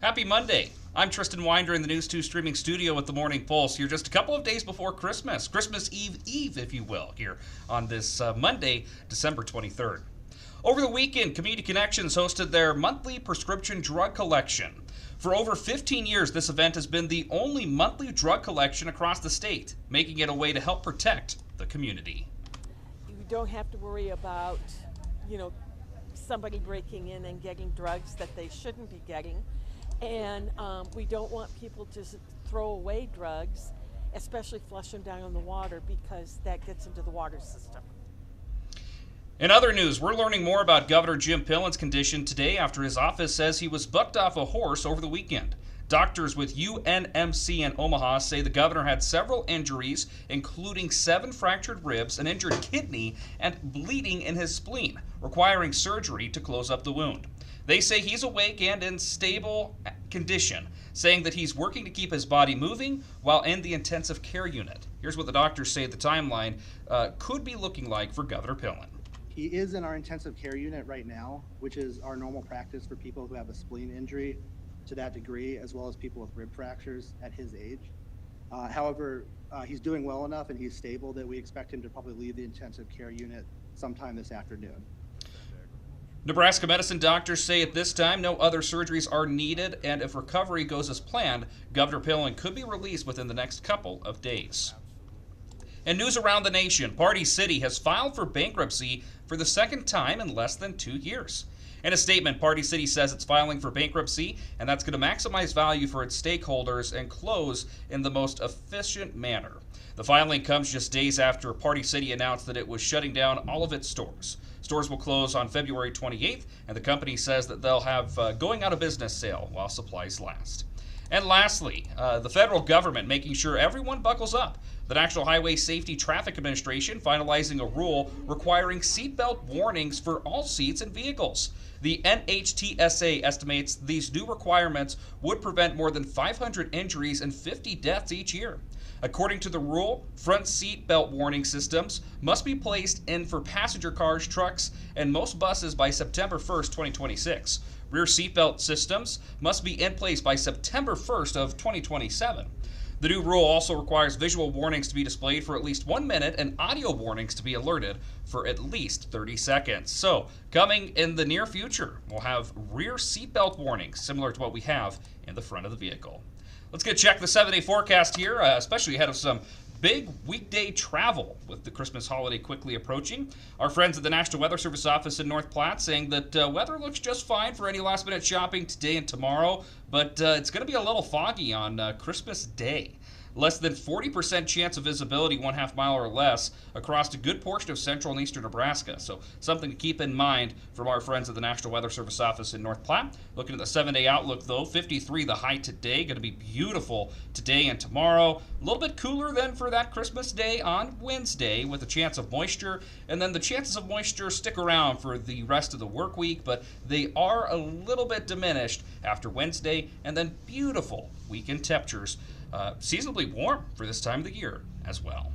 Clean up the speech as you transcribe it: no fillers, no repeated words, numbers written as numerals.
Happy Monday. I'm Tristan Winder in the News 2 streaming studio with the Morning Pulse here just a couple of days before Christmas. Christmas Eve, if you will, here on this Monday, December 23rd. Over the weekend, Community Connections hosted their monthly prescription drug collection. For over 15 years, this event has been the only monthly drug collection across the state, making it a way to help protect the community. You don't have to worry about, somebody breaking in and getting drugs that they shouldn't be getting. And we don't want people to throw away drugs, especially flush them down in the water, because that gets into the water system. In other news, we're learning more about Governor Jim Pillen's condition today after his office says he was bucked off a horse over the weekend. Doctors with UNMC in Omaha say the governor had several injuries, including 7 fractured ribs, an injured kidney, and bleeding in his spleen, requiring surgery to close up the wound. They say he's awake and in stable condition, saying that he's working to keep his body moving while in the intensive care unit. Here's what the doctors say the timeline could be looking like for Governor Pillen. He is in our intensive care unit right now, which is our normal practice for people who have a spleen injury to that degree, as well as people with rib fractures at his age. However, he's doing well enough and he's stable that we expect him to probably leave the intensive care unit sometime this afternoon. Nebraska medicine doctors say at this time no other surgeries are needed, and if recovery goes as planned, Governor Pillen could be released within the next couple of days. In news around the nation, Party City has filed for bankruptcy for the second time in less than 2 years. In a statement, Party City says it's filing for bankruptcy, and that's going to maximize value for its stakeholders and close in the most efficient manner. The filing comes just days after Party City announced that it was shutting down all of its stores. Stores will close on February 28th, and the company says that they'll have going out of business sale while supplies last. And lastly, the federal government making sure everyone buckles up. The National Highway Safety Traffic Administration finalizing a rule requiring seatbelt warnings for all seats in vehicles. The NHTSA estimates these new requirements would prevent more than 500 injuries and 50 deaths each year. According to the rule, front seat belt warning systems must be placed in for passenger cars, trucks, and most buses by September 1st, 2026. Rear seatbelt systems must be in place by September 1st of 2027. The new rule also requires visual warnings to be displayed for at least 1 minute and audio warnings to be alerted for at least 30 seconds. So, coming in the near future, we'll have rear seatbelt warnings similar to what we have in the front of the vehicle. Let's get check the 7-day forecast here, especially ahead of some big weekday travel with the Christmas holiday quickly approaching. Our friends at the National Weather Service office in North Platte saying that weather looks just fine for any last-minute shopping today and tomorrow, but it's going to be a little foggy on Christmas Day. Less than 40% chance of visibility 1/2 mile or less across a good portion of central and eastern Nebraska. So something to keep in mind from our friends at the National Weather Service office in North Platte. Looking at the 7-day outlook though, 53 the high today. Going to be beautiful today and tomorrow. A little bit cooler than for that Christmas Day on Wednesday with a chance of moisture. And then the chances of moisture stick around for the rest of the work week, but they are a little bit diminished after Wednesday. And then beautiful weekend temperatures. Seasonably warm for this time of the year as well.